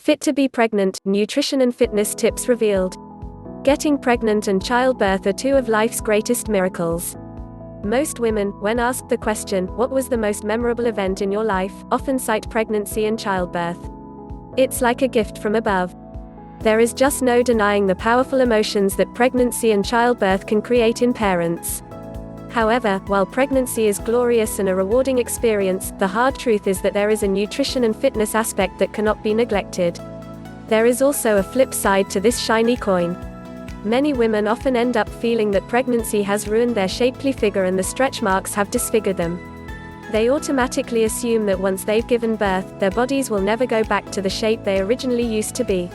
Fit to be pregnant, nutrition and fitness tips revealed. Getting pregnant and childbirth are two of life's greatest miracles. Most women, when asked the question, "What was the most memorable event in your life?" often cite pregnancy and childbirth. It's like a gift from above. There is just no denying the powerful emotions that pregnancy and childbirth can create in parents. However, while pregnancy is glorious and a rewarding experience, the hard truth is that there is a nutrition and fitness aspect that cannot be neglected. There is also a flip side to this shiny coin. Many women often end up feeling that pregnancy has ruined their shapely figure and the stretch marks have disfigured them. They automatically assume that once they've given birth, their bodies will never go back to the shape they originally used to be.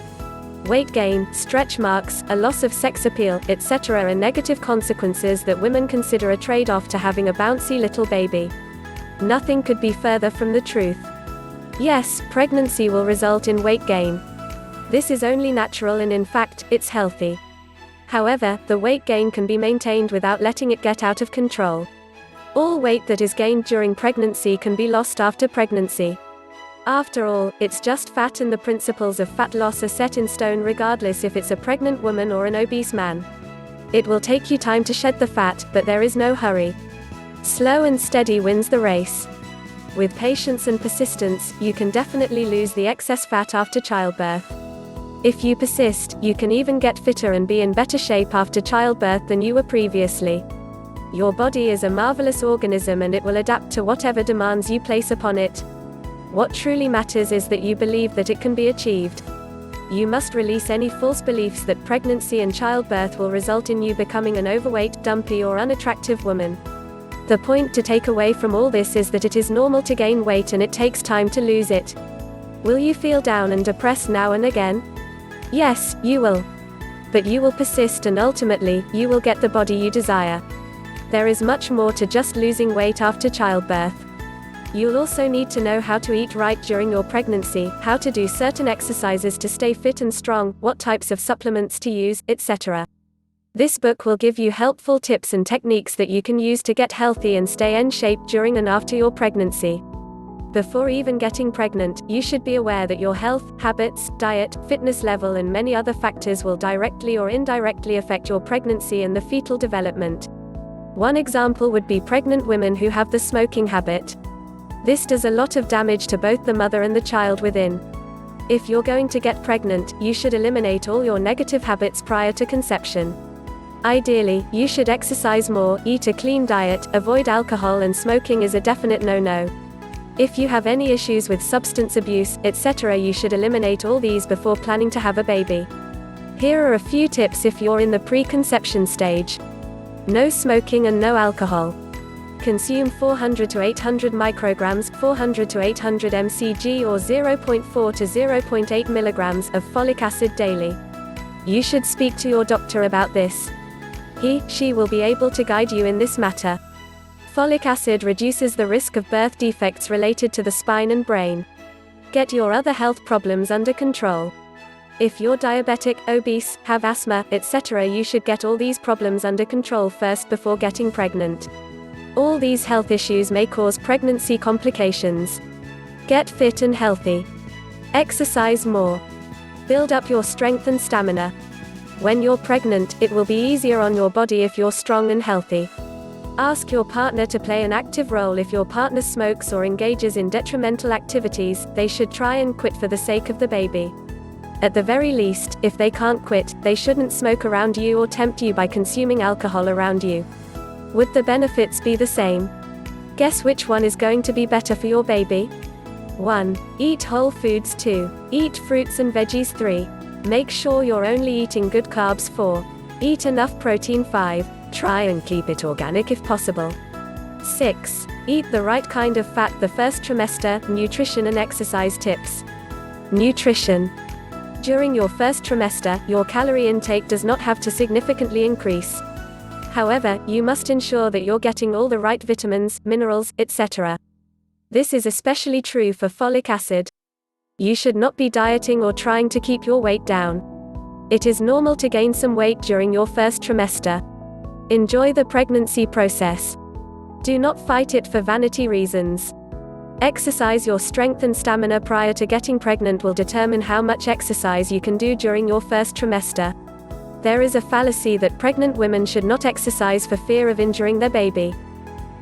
Weight gain, stretch marks, a loss of sex appeal, etc. are negative consequences that women consider a trade-off to having a bouncy little baby. Nothing could be further from the truth. Yes, pregnancy will result in weight gain. This is only natural and in fact, it's healthy. However, the weight gain can be maintained without letting it get out of control. All weight that is gained during pregnancy can be lost after pregnancy. After all, it's just fat and the principles of fat loss are set in stone regardless if it's a pregnant woman or an obese man. It will take you time to shed the fat, but there is no hurry. Slow and steady wins the race. With patience and persistence, you can definitely lose the excess fat after childbirth. If you persist, you can even get fitter and be in better shape after childbirth than you were previously. Your body is a marvelous organism and it will adapt to whatever demands you place upon it. What truly matters is that you believe that it can be achieved. You must release any false beliefs that pregnancy and childbirth will result in you becoming an overweight, dumpy or unattractive woman. The point to take away from all this is that it is normal to gain weight and it takes time to lose it. Will you feel down and depressed now and again? Yes, you will. But you will persist and ultimately, you will get the body you desire. There is much more to just losing weight after childbirth. You'll also need to know how to eat right during your pregnancy, how to do certain exercises to stay fit and strong, what types of supplements to use, etc. This book will give you helpful tips and techniques that you can use to get healthy and stay in shape during and after your pregnancy. Before even getting pregnant, you should be aware that your health, habits, diet, fitness level and many other factors will directly or indirectly affect your pregnancy and the fetal development. One example would be pregnant women who have the smoking habit. This does a lot of damage to both the mother and the child within. If you're going to get pregnant, you should eliminate all your negative habits prior to conception. Ideally, you should exercise more, eat a clean diet, avoid alcohol and smoking is a definite no-no. If you have any issues with substance abuse, etc., you should eliminate all these before planning to have a baby. Here are a few tips if you're in the pre-conception stage. No smoking and no alcohol. Consume 400 to 800 micrograms, 400 to 800 mcg or 0.4 to 0.8 milligrams of folic acid daily. You should speak to your doctor about this. She will be able to guide you in this matter. Folic acid reduces the risk of birth defects related to the spine and brain. Get your other health problems under control. If you're diabetic, obese, have asthma, etc., you should get all these problems under control first before getting pregnant. All these health issues may cause pregnancy complications. Get fit and healthy. Exercise more. Build up your strength and stamina. When you're pregnant, it will be easier on your body if you're strong and healthy. Ask your partner to play an active role. If your partner smokes or engages in detrimental activities, they should try and quit for the sake of the baby. At the very least, if they can't quit, they shouldn't smoke around you or tempt you by consuming alcohol around you. Would the benefits be the same? Guess which one is going to be better for your baby? 1. Eat whole foods. 2. Eat fruits and veggies. 3. Make sure you're only eating good carbs. 4. Eat enough protein. 5. Try and keep it organic if possible. 6. Eat the right kind of fat the first trimester. Nutrition and exercise tips. Nutrition. During your first trimester, your calorie intake does not have to significantly increase. However, you must ensure that you're getting all the right vitamins, minerals, etc. This is especially true for folic acid. You should not be dieting or trying to keep your weight down. It is normal to gain some weight during your first trimester. Enjoy the pregnancy process. Do not fight it for vanity reasons. Exercise. Your strength and stamina prior to getting pregnant will determine how much exercise you can do during your first trimester. There is a fallacy that pregnant women should not exercise for fear of injuring their baby.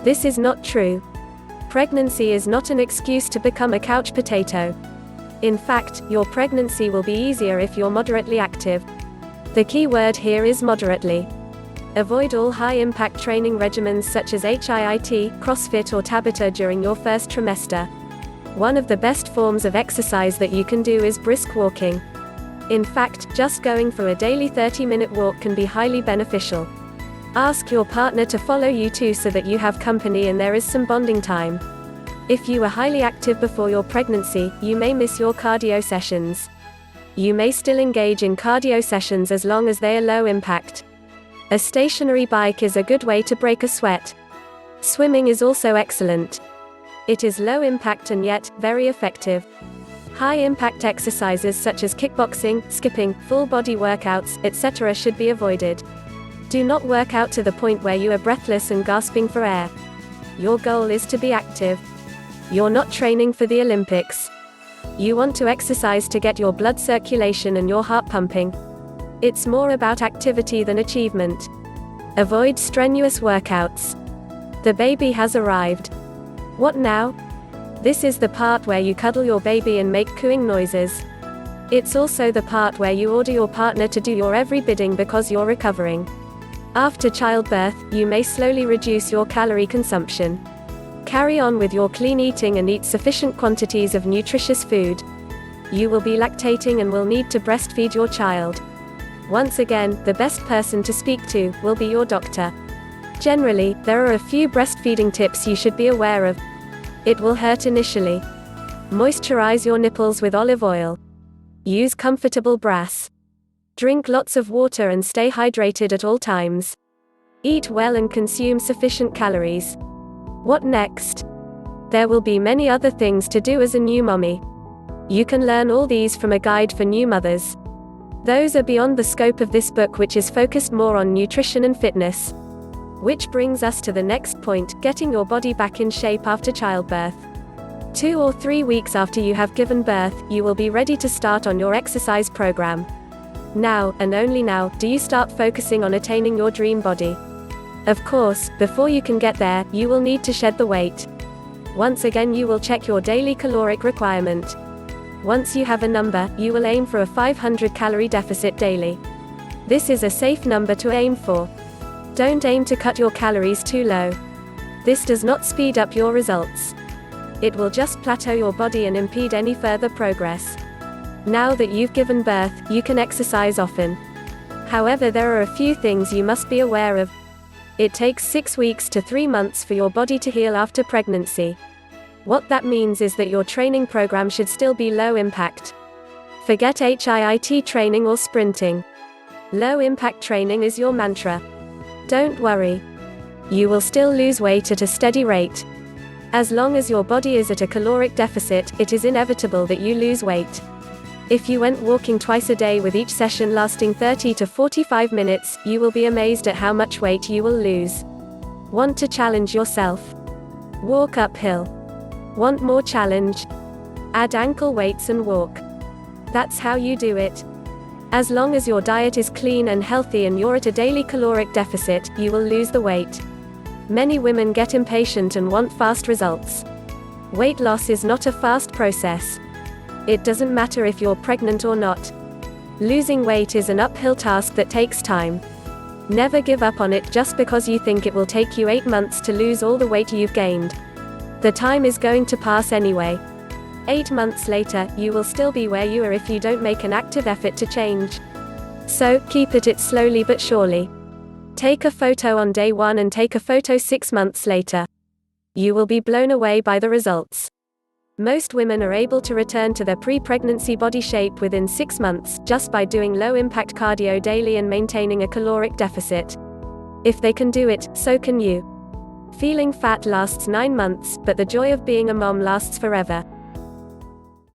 This is not true. Pregnancy is not an excuse to become a couch potato. In fact, your pregnancy will be easier if you're moderately active. The key word here is moderately. Avoid all high-impact training regimens such as HIIT, CrossFit or Tabata during your first trimester. One of the best forms of exercise that you can do is brisk walking. In fact, just going for a daily 30-minute walk can be highly beneficial. Ask your partner to follow you too so that you have company and there is some bonding time. If you were highly active before your pregnancy, you may miss your cardio sessions. You may still engage in cardio sessions as long as they are low impact. A stationary bike is a good way to break a sweat. Swimming is also excellent. It is low impact and yet very effective. High impact exercises such as kickboxing, skipping, full body workouts, etc. should be avoided. Do not work out to the point where you are breathless and gasping for air. Your goal is to be active. You're not training for the Olympics. You want to exercise to get your blood circulation and your heart pumping. It's more about activity than achievement. Avoid strenuous workouts. The baby has arrived. What now? This is the part where you cuddle your baby and make cooing noises. It's also the part where you order your partner to do your every bidding because you're recovering. After childbirth, you may slowly reduce your calorie consumption. Carry on with your clean eating and eat sufficient quantities of nutritious food. You will be lactating and will need to breastfeed your child. Once again, the best person to speak to will be your doctor. Generally, there are a few breastfeeding tips you should be aware of. It will hurt initially. Moisturize your nipples with olive oil. Use comfortable bras. Drink lots of water and stay hydrated at all times. Eat well and consume sufficient calories. What next? There will be many other things to do as a new mommy. You can learn all these from a guide for new mothers. Those are beyond the scope of this book, which is focused more on nutrition and fitness. Which brings us to the next point, getting your body back in shape after childbirth. 2 or 3 weeks after you have given birth, you will be ready to start on your exercise program. Now, and only now, do you start focusing on attaining your dream body. Of course, before you can get there, you will need to shed the weight. Once again, you will check your daily caloric requirement. Once you have a number, you will aim for a 500 calorie deficit daily. This is a safe number to aim for. Don't aim to cut your calories too low. This does not speed up your results. It will just plateau your body and impede any further progress. Now that you've given birth, you can exercise often. However, there are a few things you must be aware of. It takes 6 weeks to 3 months for your body to heal after pregnancy. What that means is that your training program should still be low impact. Forget HIIT training or sprinting. Low impact training is your mantra. Don't worry. You will still lose weight at a steady rate. As long as your body is at a caloric deficit, it is inevitable that you lose weight. If you went walking twice a day with each session lasting 30 to 45 minutes, you will be amazed at how much weight you will lose. Want to challenge yourself? Walk uphill. Want more challenge? Add ankle weights and walk. That's how you do it. As long as your diet is clean and healthy and you're at a daily caloric deficit, you will lose the weight. Many women get impatient and want fast results. Weight loss is not a fast process. It doesn't matter if you're pregnant or not. Losing weight is an uphill task that takes time. Never give up on it just because you think it will take you 8 months to lose all the weight you've gained. The time is going to pass anyway. 8 months later, you will still be where you are if you don't make an active effort to change. So, keep at it slowly but surely. Take a photo on day 1 and take a photo 6 months later. You will be blown away by the results. Most women are able to return to their pre-pregnancy body shape within 6 months, just by doing low-impact cardio daily and maintaining a caloric deficit. If they can do it, so can you. Feeling fat lasts 9 months, but the joy of being a mom lasts forever.